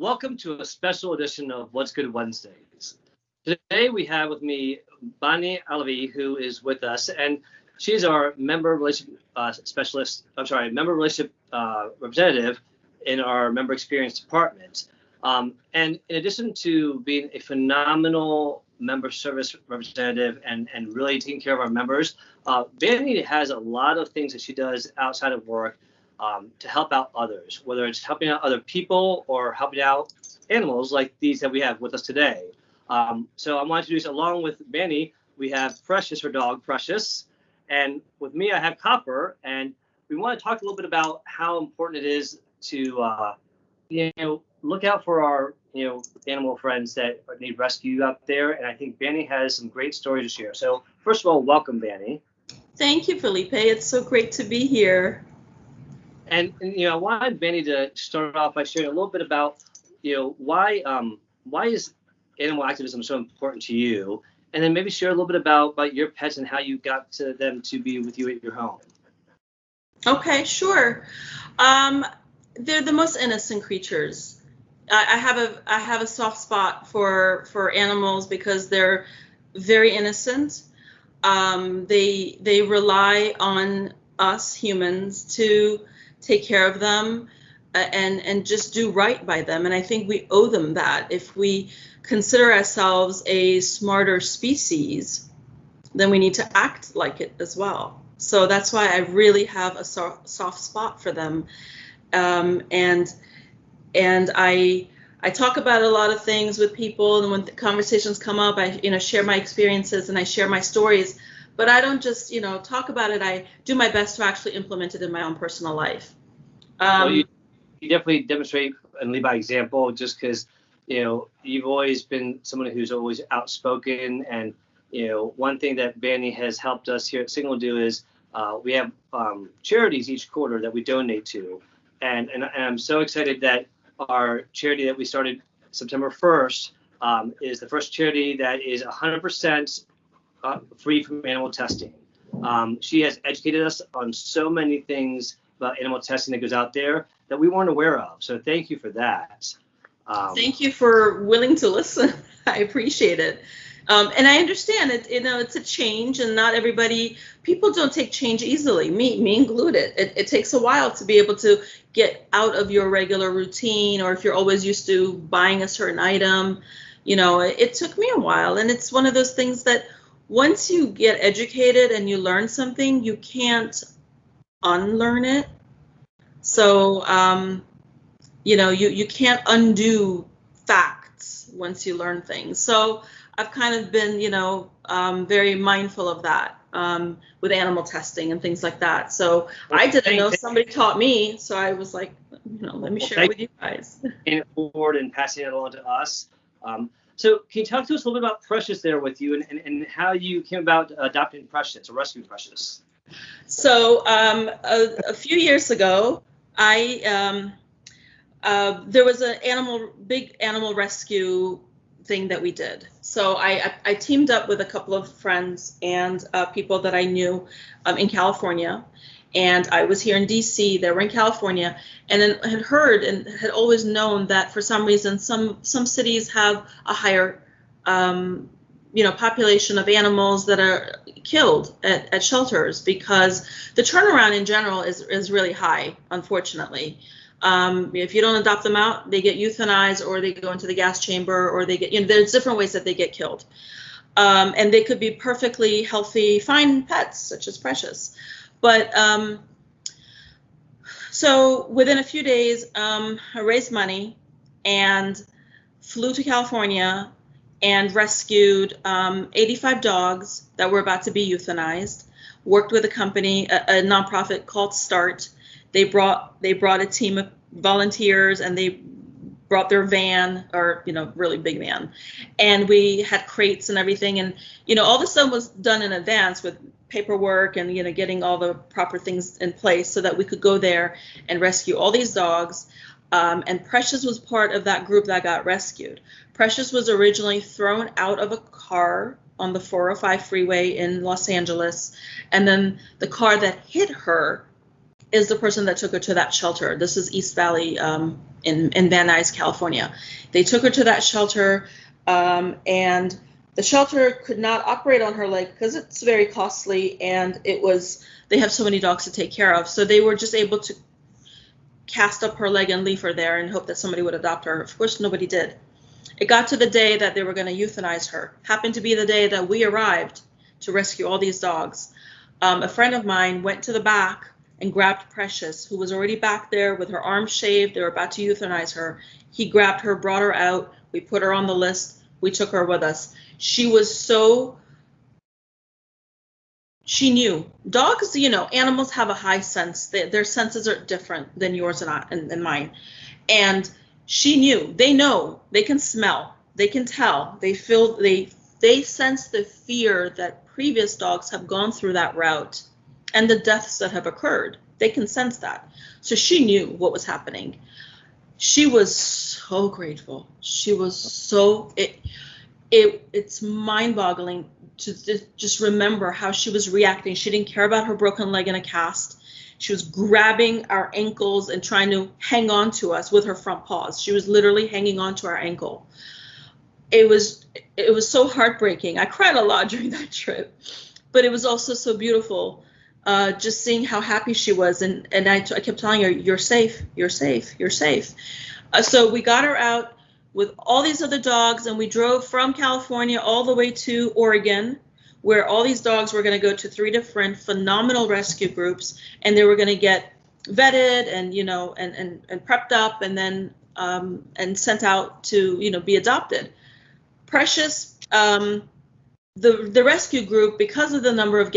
Welcome to a special edition of What's Good Wednesdays. Today we have with me Bany Alavi, who is with us, and she's our member relationship member relationship representative in our member experience department. And in addition to being a phenomenal member service representative and really taking care of our members, Bany has a lot of things that she does outside of work to help out others, whether it's helping out other people or helping out animals like these that we have with us today. So I want to introduce, along with Bany, we have Precious, her dog, Precious. And with me, I have Copper. And we want to talk a little bit about how important it is to, look out for our, animal friends that need rescue out there. And I think Bany has some great stories to share. So first of all, welcome, Bany. Thank you, Felipe. It's so great to be here. And I wanted Bany to start off by sharing a little bit about, why is animal activism so important to you, and then maybe share a little bit about your pets and how you got to them to be with you at your home. Okay, sure. They're the most innocent creatures. I have a soft spot for animals because they're very innocent. They rely on us humans to take care of them and just do right by them. And I think we owe them that. If we consider ourselves a smarter species, then we need to act like it as well. So that's why I really have a soft spot for them. And I talk about a lot of things with people, and when the conversations come up, I share my experiences and I share my stories. But I don't just, talk about it. I do my best to actually implement it in my own personal life. Well, you definitely demonstrate and lead by example, just because, you've always been someone who's always outspoken. And, one thing that Bany has helped us here at Signal do is we have charities each quarter that we donate to. And I'm so excited that our charity that we started September 1st is the first charity that is 100% free from animal testing. She has educated us on so many things about animal testing that goes out there that we weren't aware of. So thank you for that. Thank you for willing to listen. I appreciate it. And I understand it. It's a change, and not everybody. People don't take change easily. Me included. It takes a while to be able to get out of your regular routine, or if you're always used to buying a certain item. It took me a while, and it's one of those things that once you get educated and you learn something, you can't unlearn it. So, you can't undo facts once you learn things. So I've kind of been, very mindful of that with animal testing and things like that. So I didn't know, somebody taught me. So I was like, let me share it with you guys. Paying it forward and passing it along to us. So can you talk to us a little bit about Precious there with you and how you came about adopting Precious or rescuing Precious? So a few years ago, there was a big animal rescue thing that we did. So I teamed up with a couple of friends and people that I knew in California. And I was here in DC, they were in California, and then had heard and had always known that for some reason some cities have a higher population of animals that are killed at shelters, because the turnaround in general is really high, unfortunately. If you don't adopt them out, they get euthanized, or they go into the gas chamber, or they get, there's different ways that they get killed. And they could be perfectly healthy, fine pets, such as Precious. But so within a few days, I raised money and flew to California and rescued 85 dogs that were about to be euthanized. Worked with a company, a nonprofit called START. They brought a team of volunteers, and they brought their van, or really big van, and we had crates and everything, and all this stuff was done in advance with paperwork and getting all the proper things in place so that we could go there and rescue all these dogs. And Precious was part of that group that got rescued. Precious was originally thrown out of a car on the 405 freeway in Los Angeles, and then the car that hit her is the person that took her to that shelter. This is East Valley in Van Nuys, California. They took her to that shelter, and the shelter could not operate on her leg because it's very costly, and they have so many dogs to take care of. So they were just able to cast up her leg and leave her there and hope that somebody would adopt her. Of course, nobody did. It got to the day that they were going to euthanize her. Happened to be the day that we arrived to rescue all these dogs. A friend of mine went to the back and grabbed Precious, who was already back there with her arms shaved. They were about to euthanize her. He grabbed her, brought her out. We put her on the list. We took her with us. She knew. Dogs, animals have a high sense. Their senses are different than yours and mine. And she knew. They know. They can smell. They can tell. They feel. They sense the fear that previous dogs have gone through that route and the deaths that have occurred. They can sense that. So she knew what was happening. She was so grateful. She was so, it's mind-boggling to just remember how she was reacting. She didn't care about her broken leg in a cast. She was grabbing our ankles and trying to hang on to us with her front paws. She was literally hanging on to our ankle. It was so heartbreaking. I cried a lot during that trip, but it was also so beautiful, just seeing how happy she was. And I kept telling her, you're safe, you're safe, you're safe. So we got her out with all these other dogs, and we drove from California all the way to Oregon, where all these dogs were going to go to 3 different phenomenal rescue groups, and they were going to get vetted and and prepped up, and then and sent out to be adopted. Precious, the rescue group, because of the number of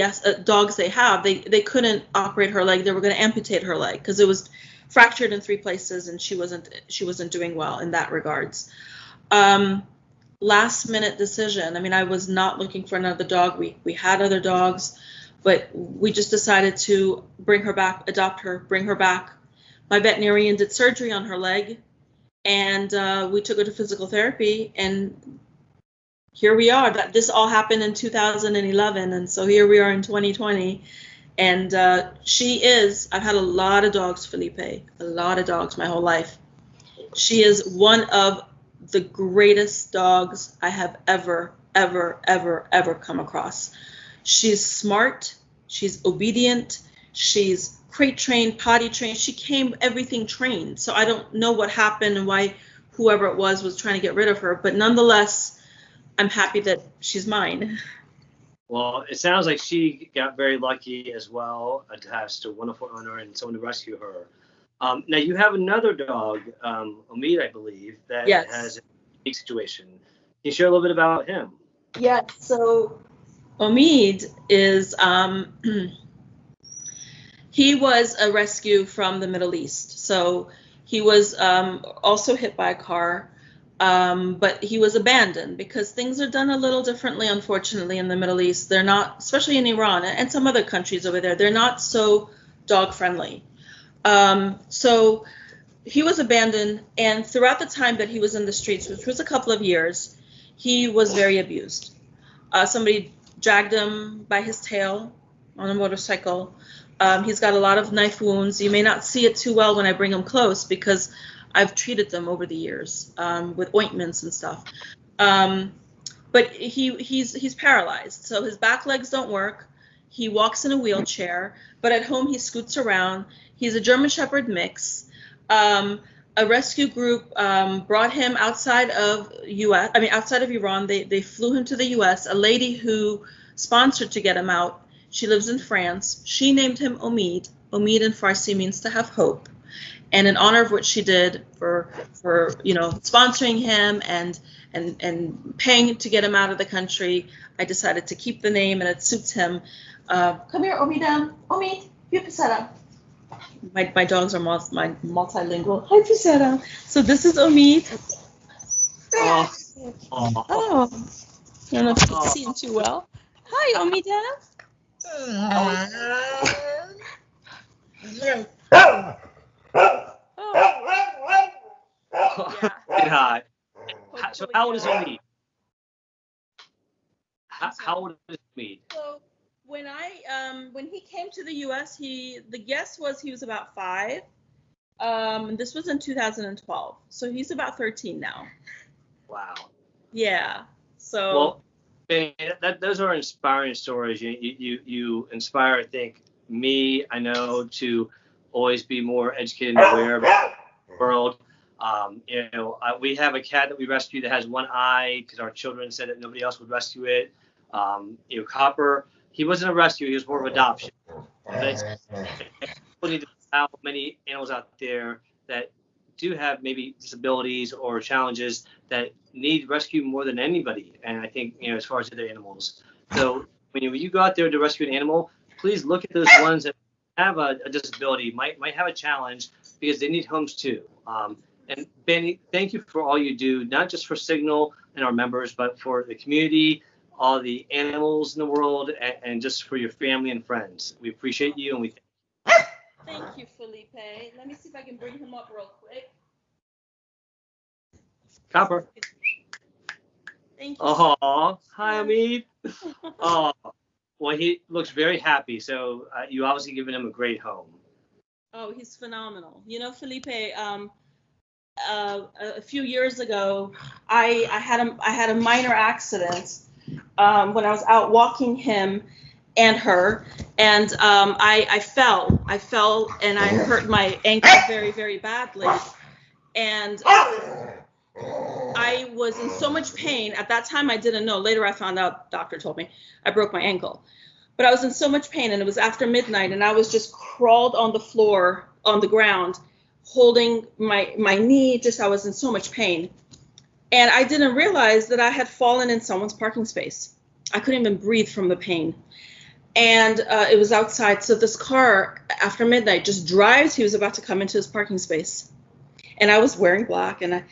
dogs they have, they couldn't operate her leg. They were going to amputate her leg because it was fractured in 3 places, and she wasn't doing well in that regards. Last minute decision. I mean, I was not looking for another dog. We had other dogs, but we just decided to bring her back, adopt her, bring her back. My veterinarian did surgery on her leg, and we took her to physical therapy, and here we are. This all happened in 2011, and so here we are in 2020. And I've had a lot of dogs, Felipe, a lot of dogs my whole life. She is one of the greatest dogs I have ever come across. She's smart, she's obedient, she's crate trained, potty trained. She came everything trained. So I don't know what happened and why whoever it was trying to get rid of her, but nonetheless, I'm happy that she's mine. Well, it sounds like she got very lucky as well, attached to a wonderful owner and someone to rescue her. Now, you have another dog, Omid, I believe, that has a unique situation. Can you share a little bit about him? Yes. So Omid is, he was a rescue from the Middle East. So he was also hit by a car. But he was abandoned because things are done a little differently, unfortunately, in the Middle East. They're not, especially in Iran and some other countries over there, they're not so dog friendly. So he was abandoned, and throughout the time that he was in the streets, which was a couple of years, he was very abused. Somebody dragged him by his tail on a motorcycle. He's got a lot of knife wounds. You may not see it too well when I bring him close because I've treated them over the years with ointments and stuff. But he's paralyzed, so his back legs don't work. He walks in a wheelchair, but at home he scoots around. He's a German Shepherd mix. A rescue group brought him outside of Iran. They flew him to the U.S. A lady who sponsored to get him out. She lives in France. She named him Omid. Omid in Farsi means to have hope. And in honor of what she did for sponsoring him and paying to get him out of the country, I decided to keep the name, and it suits him. Come here, Omid. Omid, you Pisara. My dogs are multilingual. Hi, Pisara. So this is Omid. Oh. I don't know if you can see him too well. Hi, Omid. Hi. So how old is Omid? How old is Omid? So When he came to the U.S., the guess was he was about 5. This was in 2012, so he's about 13 now. Wow. Yeah. So. Well, those are inspiring stories. You inspire, I think, me, I know, to always be more educated and aware about the world. We have a cat that we rescued that has one eye because our children said that nobody else would rescue it. Copper, he wasn't a rescue, he was more of adoption. But people need to know how many animals out there that do have maybe disabilities or challenges that need rescue more than anybody. And I think, as far as other animals. So when you go out there to rescue an animal, please look at those ones that have a disability, might have a challenge, because they need homes too. And Bany, thank you for all you do, not just for Signal and our members, but for the community, all the animals in the world, and just for your family and friends. We appreciate you, and we Thank you, Felipe. Let me see if I can bring him up real quick. Copper. Thank you. Oh, hi, Omid. Oh, well, he looks very happy. So you obviously given him a great home. Oh, he's phenomenal. Felipe, a few years ago, I had a minor accident when I was out walking him and her, and I fell and I hurt my ankle very, very badly, and I was in so much pain. At that time, I didn't know. Later, I found out, doctor told me, I broke my ankle. But I was in so much pain, and it was after midnight, and I was just crawled on the floor, on the ground, holding my knee. I was in so much pain. And I didn't realize that I had fallen in someone's parking space. I couldn't even breathe from the pain. And it was outside. So this car, after midnight, just drives. He was about to come into his parking space. And I was wearing black, and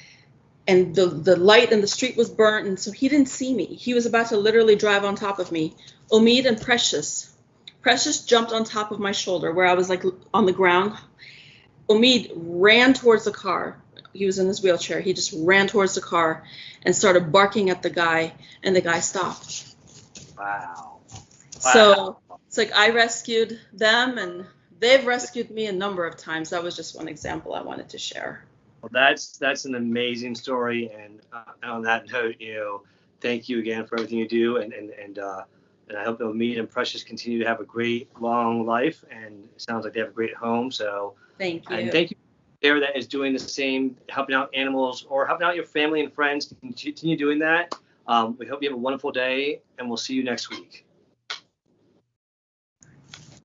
the light in the street was burnt, and so he didn't see me. He was about to literally drive on top of me. Omid and Precious jumped on top of my shoulder where I was like on the ground. Omid ran towards the car. He was in his wheelchair. He just ran towards the car and started barking at the guy, and the guy stopped. Wow. So it's like I rescued them, and they've rescued me a number of times. That was just one example I wanted to share. Well, that's an amazing story, and on that note, thank you again for everything you do, and I hope that Omid and Precious continue to have a great long life, and it sounds like they have a great home. So thank you, and thank you there that is doing the same, helping out animals or helping out your family and friends. To continue doing that. We hope you have a wonderful day, and we'll see you next week.